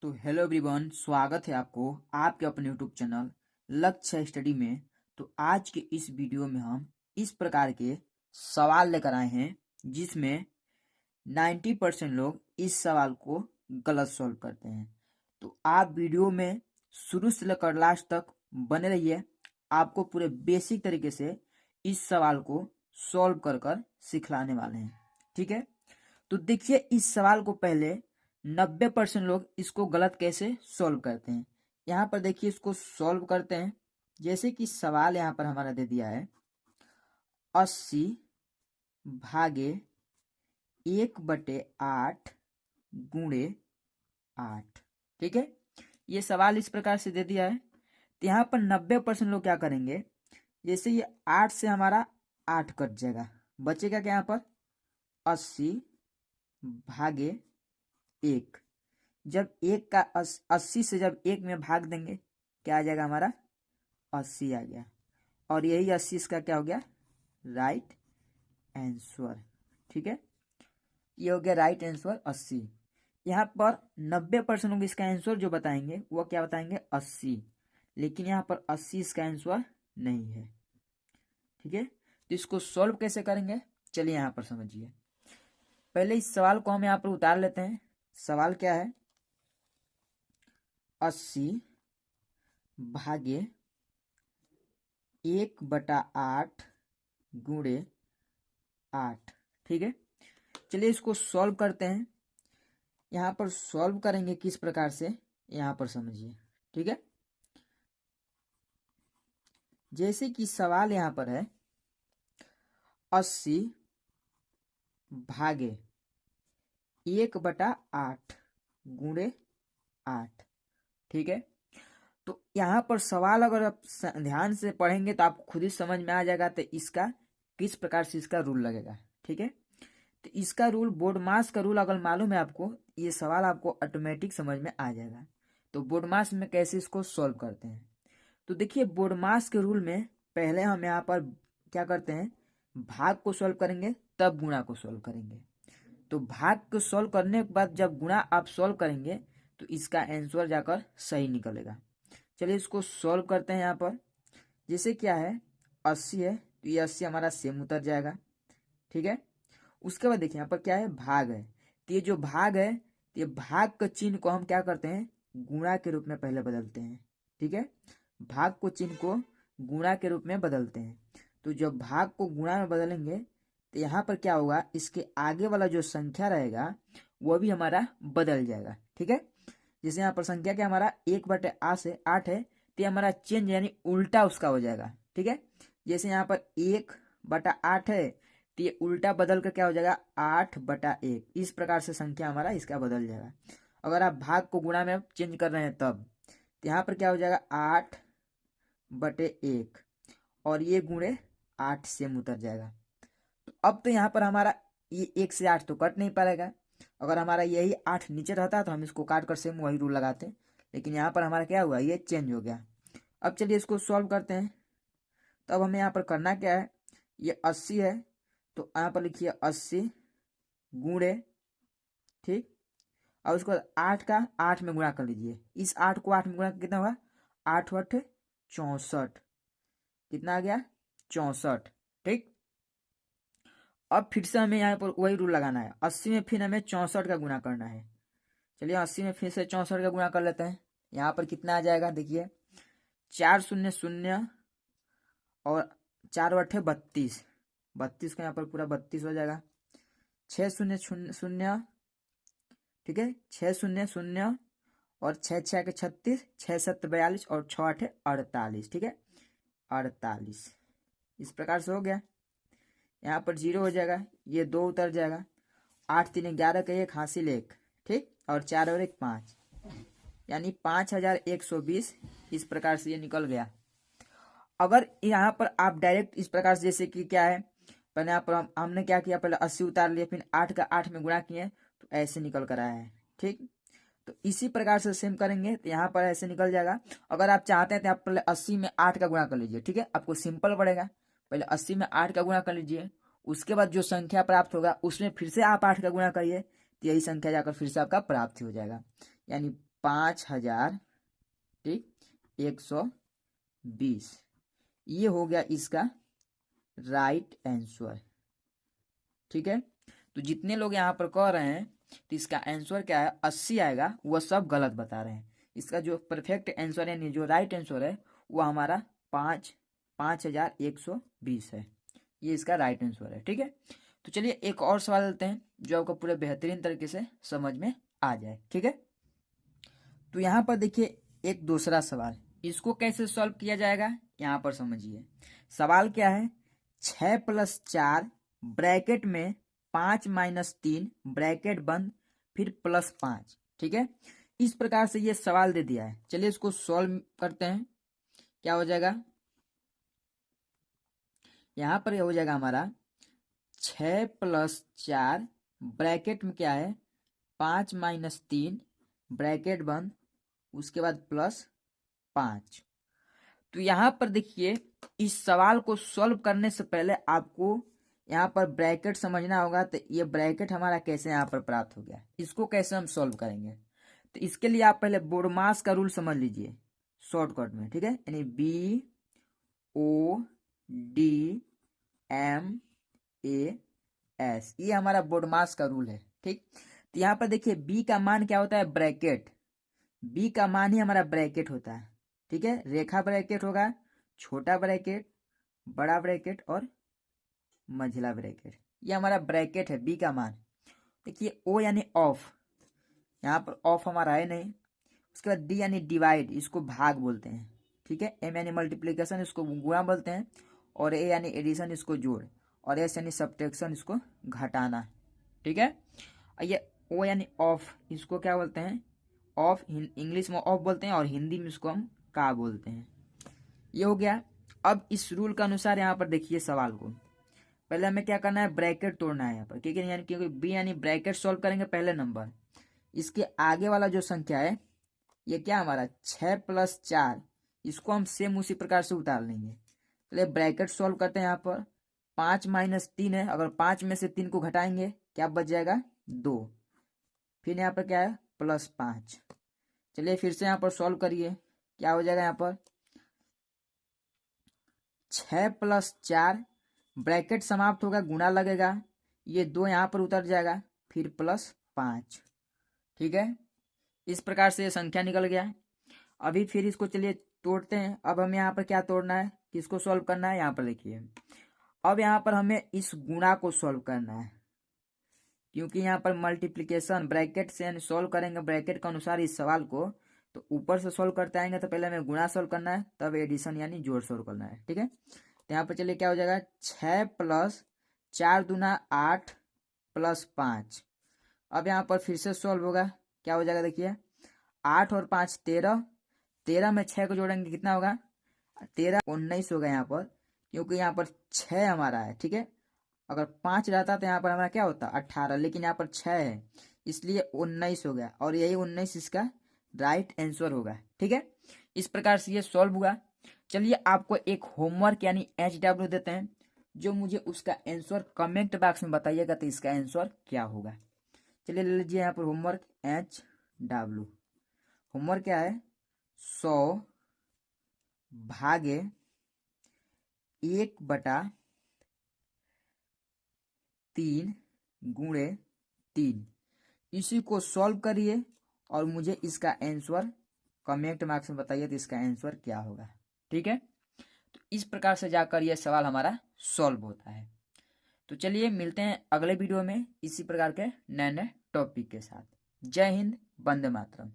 तो hello everyone, स्वागत है आपको आपके अपने यूट्यूब चैनल लक्ष्य स्टडी में। तो आज के इस वीडियो में हम इस प्रकार के सवाल लेकर आए हैं जिसमें 90% लोग इस सवाल को गलत सॉल्व करते हैं। तो आप वीडियो में शुरू से लेकर लास्ट तक बने रहिए। आपको पूरे बेसिक तरीके से इस सवाल को सॉल्व कर कर सिखलाने वाले हैं, ठीक है। तो देखिए, इस सवाल को पहले 90% लोग इसको गलत कैसे सॉल्व करते हैं। यहाँ पर देखिए, इसको सॉल्व करते हैं। जैसे कि सवाल यहाँ पर हमारा दे दिया है 80 भागे 1/8 गुणे 8, ठीक है। ये सवाल इस प्रकार से दे दिया है। तो यहाँ पर 90% लोग क्या करेंगे, जैसे ये 8 से हमारा 8 कट जाएगा, बचेगा क्या यहाँ पर 80 भागे 1। जब 1 का 80 से जब 1 में भाग देंगे क्या आ जाएगा, हमारा 80 आ गया। और यही 80 इसका क्या हो गया, राइट आंसर, ठीक है। ये हो गया राइट आंसर 80। यहाँ पर 90% लोग इसका आंसर जो बताएंगे वो क्या बताएंगे 80, लेकिन यहाँ पर 80 इसका आंसर नहीं है, ठीक है। तो इसको सॉल्व कैसे करेंगे, चलिए यहाँ पर समझिए। पहले इस सवाल को हम यहाँ पर उतार लेते हैं। सवाल क्या है, 80 भागे 1/8 गुणे 8, ठीक है। चलिए इसको सॉल्व करते हैं। यहाँ पर सॉल्व करेंगे किस प्रकार से, यहाँ पर समझिए, ठीक है। जैसे कि सवाल यहाँ पर है 80 भागे 1/8 गुणे 8, ठीक है। तो यहाँ पर सवाल अगर आप ध्यान से पढ़ेंगे तो आपको खुद ही समझ में आ जाएगा तो इसका किस प्रकार से इसका रूल लगेगा, ठीक है। तो इसका रूल, बोर्ड मास का रूल अगर मालूम है आपको, ये सवाल आपको ऑटोमेटिक समझ में आ जाएगा। तो बोर्ड मास में कैसे इसको सॉल्व करते हैं, तो देखिए बोर्ड मास के रूल में पहले हम यहाँ पर क्या करते हैं, भाग को सॉल्व करेंगे तब गुणा को सॉल्व करेंगे। तो भाग को सॉल्व करने के बाद जब गुणा आप सॉल्व करेंगे तो इसका आंसर जाकर सही निकलेगा। चलिए इसको सॉल्व करते हैं। यहाँ पर जैसे क्या है 80 है तो ये 80 हमारा सेम उतर जाएगा, ठीक है। उसके बाद देखिए यहाँ पर क्या है, भाग है। तो ये जो भाग है, तो ये भाग का चिन्ह को हम क्या करते हैं, गुणा के रूप में पहले बदलते हैं, ठीक है। भाग को चिन्ह को गुणा के रूप में बदलते हैं। तो जब भाग को गुणा में बदलेंगे तो यहाँ पर क्या होगा, इसके आगे वाला जो संख्या रहेगा वो भी हमारा बदल जाएगा, ठीक है। जैसे यहाँ पर संख्या क्या हमारा 1/8 से 8 है, तो हमारा चेंज यानी उल्टा उसका हो जाएगा, ठीक है। जैसे यहाँ पर 1/8 है तो ये उल्टा बदल कर क्या हो जाएगा 8/1। इस प्रकार से संख्या हमारा इसका बदल जाएगा। अगर आप भाग को गुणा में चेंज कर रहे हैं तब तो यहाँ पर क्या हो जाएगा 8/1 और ये गुणे 8 से उतर जाएगा। तो अब तो यहाँ पर हमारा ये 1 से 8 तो कट नहीं पाएगा। अगर हमारा यही 8 नीचे रहता तो हम इसको काट कर सेम वही रूल लगाते, लेकिन यहाँ पर हमारा क्या हुआ, ये चेंज हो गया। अब चलिए इसको सॉल्व करते हैं। तो अब हमें यहाँ पर करना क्या है, ये 80 है तो यहाँ पर लिखिए 80 गुणे, ठीक। और उसको 8 का 8 में गुणा कर लीजिए। इस 8 को 8 में गुणा कितना होगा, 8 × 8 = 64, कितना आ गया 64, ठीक। अब फिर से हमें यहाँ पर वही रूल लगाना है। 80 में फिर हमें 64 का गुणा करना है। चलिए 80 में फिर से 64 का गुणा कर लेते हैं। यहाँ पर कितना आ जाएगा, देखिए 4 0 0 और 4 8 32, 32 का यहाँ पर पूरा 32 हो जाएगा। 6 0 0 0, ठीक है, 6 0 0 और 6 6 के 36, 6 7 42 और 6 8 48, ठीक है 48। इस प्रकार से हो गया। यहाँ पर 0 हो जाएगा, ये 2 उतर जाएगा। 8 3 11 का 1 हासिल 1, ठीक, और 4 और 1 5, यानी 5120। इस प्रकार से ये निकल गया। अगर यहाँ पर आप डायरेक्ट इस प्रकार से, जैसे कि क्या है, पहले यहाँ पर हमने क्या किया, पहले 80 उतार लिया, फिर 8 का 8 में गुणा किए तो ऐसे निकल कर आया है, ठीक। तो इसी प्रकार से सेम करेंगे तो यहाँ पर ऐसे निकल जाएगा। अगर आप चाहते हैं तो आप पहले 80 में 8 का गुणा कर लीजिए, ठीक है, आपको सिंपल पड़ेगा। पहले 80 में 8 का गुणा कर लीजिए, उसके बाद जो संख्या प्राप्त होगा उसमें फिर से आप 8 का गुणा करिए तो यही संख्या जाकर फिर से आपका प्राप्त हो जाएगा। यानी 5000, ठीक, 120। ये हो गया इसका राइट आंसर। ठीक है, तो जितने लोग यहाँ पर कह रहे हैं तो इसका आंसर क्या है, 80 आएगा, वह सब गलत बता रहे हैं। इसका जो परफेक्ट आंसर यानी जो राइट आंसर है वो हमारा 5120 है। ये इसका राइट आंसर है। ठीक है, तो चलिए एक और सवाल लेते हैं जो आपको पूरे बेहतरीन तरीके से समझ में आ जाए। ठीक है, तो यहाँ पर देखिए एक दूसरा सवाल, इसको कैसे सॉल्व किया जाएगा यहाँ पर समझिए। सवाल क्या है, 6+4 ब्रैकेट में 5-3 ब्रैकेट बंद फिर +5। ठीक है, इस प्रकार से ये सवाल दे दिया है। चलिए इसको सॉल्व करते हैं। क्या हो जाएगा, यहाँ पर हो जाएगा हमारा 6+4 ब्रैकेट में क्या है 5-3 ब्रैकेट बंद, उसके बाद +5। तो यहाँ पर देखिए इस सवाल को सॉल्व करने से पहले आपको यहाँ पर ब्रैकेट समझना होगा। तो ये ब्रैकेट हमारा कैसे यहाँ पर प्राप्त हो गया, इसको कैसे हम सॉल्व करेंगे। तो इसके लिए आप पहले बोडमास का रूल समझ लीजिए शॉर्टकट में। ठीक है, यानी BODMAS, ये हमारा बोडमास का रूल है। ठीक, तो यहाँ पर देखिए बी का मान क्या होता है, ब्रैकेट। बी का मान ही हमारा ब्रैकेट होता है। ठीक है, रेखा ब्रैकेट होगा, छोटा ब्रैकेट, बड़ा ब्रैकेट और मझला ब्रैकेट, ये हमारा ब्रैकेट है बी का मान। देखिए ओ यानी ऑफ, यहाँ पर ऑफ हमारा है नहीं। उसके बाद डी यानी डिवाइड, इसको भाग बोलते हैं। ठीक है, एम यानी मल्टीप्लिकेशन, इसको गुणा बोलते हैं। और ए यानी एडिशन, इसको जोड़। और एस यानी सब्ट्रैक्शन, इसको घटाना। ठीक है, ये ओ यानी ऑफ, इसको क्या बोलते हैं, ऑफ, इंग्लिश में ऑफ बोलते हैं और हिंदी में इसको हम का बोलते हैं। ये हो गया। अब इस रूल के अनुसार यहाँ पर देखिए सवाल को पहले हमें क्या करना है, ब्रैकेट तोड़ना है यहाँ पर, क्योंकि बी यानी ब्रैकेट सॉल्व करेंगे पहले नंबर। इसके आगे वाला जो संख्या है ये क्या हमारा 6+4, इसको हम सेम उसी प्रकार से उतार लेंगे। चलिए ब्रैकेट सॉल्व करते हैं। यहाँ पर 5-3 है, अगर 5 में से 3 को घटाएंगे क्या बच जाएगा, 2। फिर यहाँ पर क्या है, +5। चलिए फिर से यहाँ पर सॉल्व करिए, क्या हो जाएगा, यहाँ पर 6+4 ब्रैकेट समाप्त होगा, गुणा लगेगा, ये 2 यहाँ पर उतर जाएगा, फिर +5। ठीक है, इस प्रकार से ये संख्या निकल गया। अभी फिर इसको चलिए तोड़ते हैं। अब हमें यहाँ पर क्या तोड़ना है, किसको सॉल्व करना है, यहाँ पर देखिए। अब यहाँ पर हमें इस गुणा को सॉल्व करना है, क्योंकि यहाँ पर मल्टीप्लिकेशन ब्रैकेट से सॉल्व करेंगे ब्रैकेट के अनुसार इस सवाल को। तो ऊपर से सॉल्व करते आएंगे तो पहले हमें गुणा सॉल्व करना है, तब एडिशन यानी जोड़ सॉल्व करना है। ठीक है, तो यहाँ पर चलिए क्या हो जाएगा, 6+4 दूना 8 +5। अब यहाँ पर फिर से सॉल्व होगा, क्या हो जाएगा देखिए, 8 और 5 13, 13 में 6 को जोड़ेंगे कितना होगा, 13 19 होगा यहाँ पर, क्योंकि यहाँ पर 6 हमारा है। ठीक है, अगर 5 रहता तो यहाँ पर हमारा क्या होता 18, लेकिन यहाँ पर 6 है इसलिए 19 हो गया, और यही 19 इसका राइट आंसर होगा। ठीक है, इस प्रकार से ये सॉल्व हुआ। चलिए आपको एक होमवर्क यानी HW देते हैं, जो मुझे उसका आंसर कमेंट बॉक्स में बताइएगा तो इसका आंसर क्या होगा। चलिए ले लीजिए यहाँ पर होमवर्क HW। होमवर्क क्या है, 100 भागे 1/3 गुणे 3, इसी को सॉल्व करिए और मुझे इसका आंसर कमेंट बॉक्स में बताइए तो इसका आंसर क्या होगा। ठीक है, तो इस प्रकार से जाकर यह सवाल हमारा सॉल्व होता है। तो चलिए मिलते हैं अगले वीडियो में इसी प्रकार के नए नए टॉपिक के साथ। जय हिंद, वंदे मातरम।